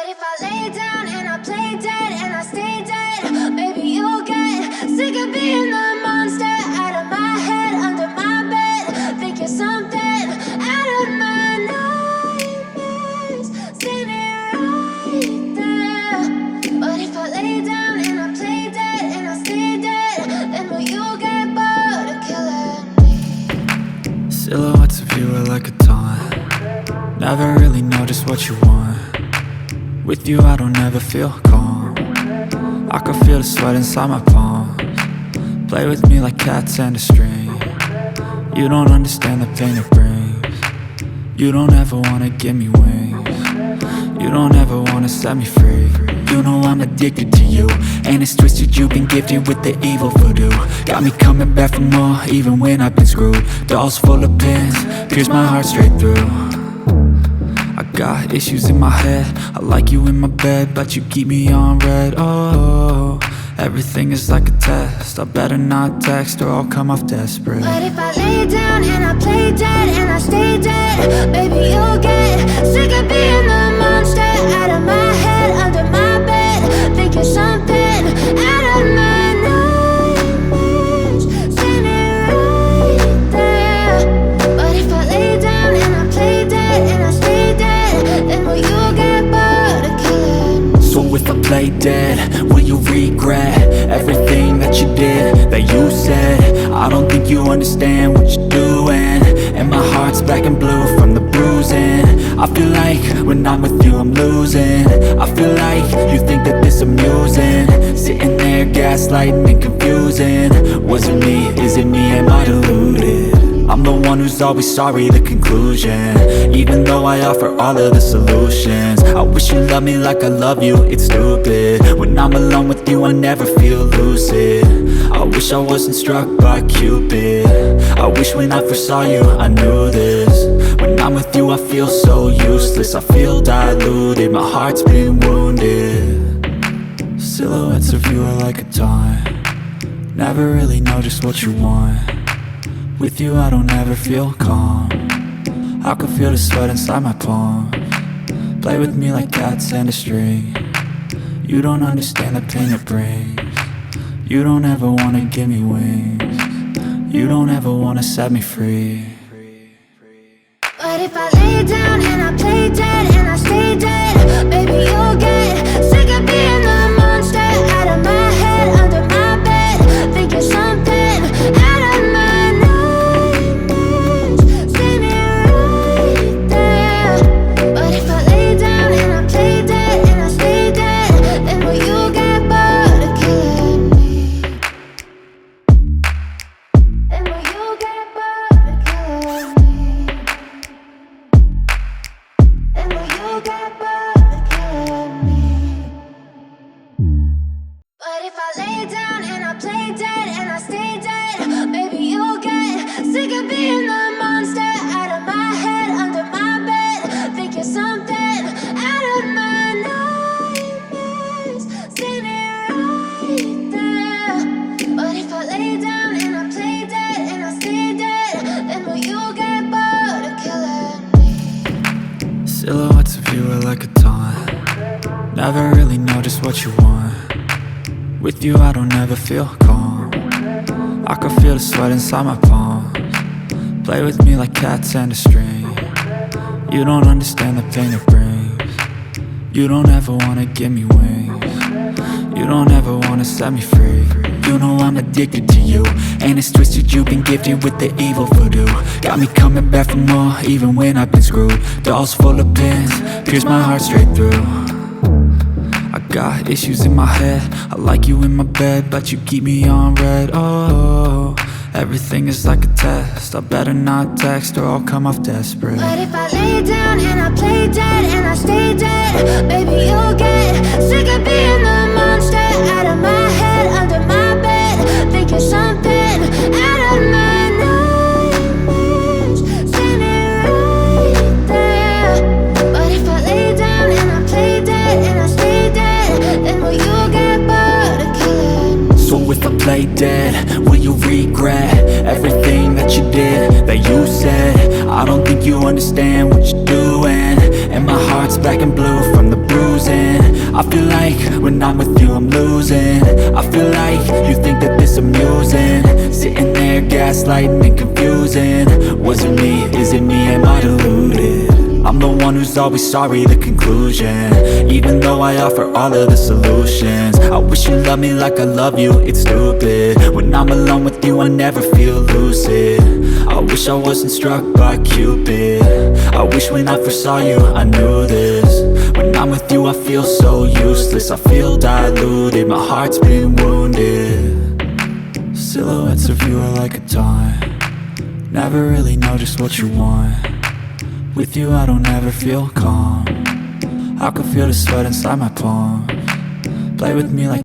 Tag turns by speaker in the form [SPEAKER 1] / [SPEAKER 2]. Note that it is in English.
[SPEAKER 1] if I lay down and I play dead and I stay dead, maybe you'll get sick of being the monster out of my head, under my bed. Think you're something out of my nightmares, standing right there. But if I lay down and I play dead and I stay dead, then will you get bored of killing me?
[SPEAKER 2] Silhouettes of you are like a taunt. Never really know just what you want. With you I don't ever feel calm. I can feel the sweat inside my palms. Play with me like cats and a string. You don't understand the pain it brings. You don't ever wanna give me wings. You don't ever wanna set me free. You know I'm addicted to you, and it's twisted, you've been gifted with the evil voodoo. Got me coming back for more, even when I've been screwed. Dolls full of pins, pierce my heart straight through. I got issues in my head, I like you in my bed, but you keep me on red. Oh, everything is like a test, I better not text or I'll come off desperate.
[SPEAKER 1] But if I lay down and I play dead and I stay dead, baby you'll get sick of being the monster out of my head, under my bed. Think you're something out of my nightmares, standing right there. But if I lay down and I play dead and I stay dead, then will you get bored of killing me?
[SPEAKER 2] So if I play dead, will you regret everything that you did, that you said? I don't think you understand what you're doing, and my heart's black and blue from the bruising. I feel like when I'm with you I'm losing. I feel like you think that this amusing, sitting there gaslighting and confusing. Was it me? Is it me? Am I deluded? I'm the one who's always sorry, the conclusion, even though I offer all of the solutions. I wish you loved me like I love you, it's stupid. When I'm alone with you I never feel lucid. I wish I wasn't struck by Cupid. I wish when I first saw you I knew this. When I'm with you I feel so useless, I feel diluted, my heart's been wounded. Silhouettes of you are like a taunt. Never really know just what you want. With you I don't ever feel calm. I can feel the sweat inside my palms. Play with me like cats and a string. You don't understand the pain it brings. You don't ever wanna give me wings. You don't ever wanna set me free.
[SPEAKER 1] But if I lay down and I play dead and I stay dead, baby you'll get sick of being the monster out of my head, under my bed. Think you're something out of my nightmares, standing right there. But if I lay down and I play dead and I stay dead, then will you get bored of killing me? Then will you get bored of killing me? And will you get bored of killing me? But if I lay down and I play dead and I stay dead, baby you'll get sick of being the monster out of my head, under my bed. Think you're something out of my nightmares, standing right there. But if I lay down and I play dead and I stay dead, then will you get bored of killing me?
[SPEAKER 2] Silhouettes of you are like a taunt. Never really know just what you want. With you I don't ever feel calm. I can feel the sweat inside my palms. Play with me like cats and a string. You don't understand the pain it brings. You don't ever wanna give me wings. You don't ever wanna set me free. You know I'm addicted to you, and it's twisted, you've been gifted with the evil voodoo. Got me coming back for more, even when I've been screwed. Dolls full of pins, pierce my heart straight through. I got issues in my head, I like you in my bed, but you keep me on red. Oh, everything is like a test, I better not text or I'll come off desperate.
[SPEAKER 1] But if I lay down and I play dead and I stay dead, baby you'll get sick of being the monster out of my head, under my bed. Think you're something out of my nightmares, standing right there. But if I lay down and I play dead and I stay dead, then will you get bored of killing me?
[SPEAKER 2] So if I play dead, will you regret everything that you did, that you said? I don't think you understand what you're doing, and my heart's black and blue from the bruising. I feel like when I'm with you I'm losing. I feel like you think that this amusing, sitting there gaslighting and confusing. Was it me? Is it me? Am I deluded? I'm the one who's always sorry, the conclusion. Even though I offer all of the solutions, I wish you loved me like I love you, it's stupid. When I'm alone with you I never feel lucid. I wish I wasn't struck by Cupid. I wish when I first saw you I knew this. When I'm with you I feel so useless, I feel diluted, my heart's been wounded. Silhouettes of you are like a taunt, never really know just what you want. With you I don't ever feel calm, I can feel the sweat inside my palm. Play with me like